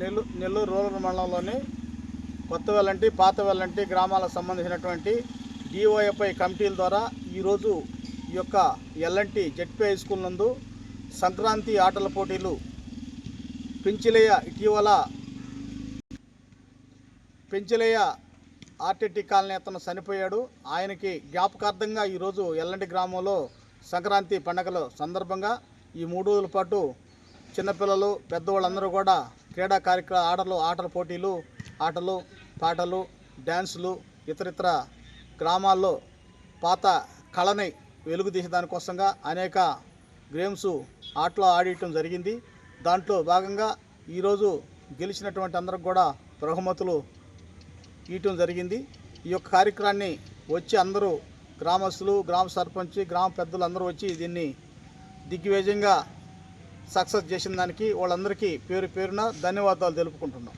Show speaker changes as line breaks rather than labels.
Nellore rural మండలంలోని కొత్త వెల్లంటి పాత వెల్లంటి గ్రామాలకు సంబంధించినటువంటి డిఓఎఫ్ఐ కమిటీల ద్వారా ఈరోజు ఈ యొక్క ఎల్లంటి జెడ్పీ హై స్కూల్ నందు సంక్రాంతి ఆటల పోటీలు ఇటీవల పెంచలయ్య ఆర్టీటీ కాలనీ అతను చనిపోయాడు. ఆయనకి జ్ఞాపకార్థంగా ఈరోజు ఎల్లంటి గ్రామంలో సంక్రాంతి పండుగల సందర్భంగా ఈ 3 రోజుల పాటు చిన్నపిల్లలు పెద్దవాళ్ళందరూ కూడా క్రీడా కార్యక్రమాలు ఆటల పోటీలు ఆటలు పాటలు డ్యాన్సులు ఇతరితర గ్రామాల్లో పాత కళని వెలుగు తీసేదానికోసంగా అనేక గేమ్స్ ఆటలు ఆడటం జరిగింది. దాంట్లో భాగంగా ఈరోజు గెలిచినటువంటి అందరికి కూడా బహుమతులు ఇవ్వటం జరిగింది. ఈ యొక్క కార్యక్రమాన్ని వచ్చి అందరూ గ్రామస్తులు గ్రామ సర్పంచ్ గ్రామ పెద్దలు అందరూ వచ్చి దీన్ని దిగ్విజయంగా సక్సెస్ చేసిన దానికి వాళ్ళందరికీ పేరు పేరున ధన్యవాదాలు తెలుపుకుంటున్నాం.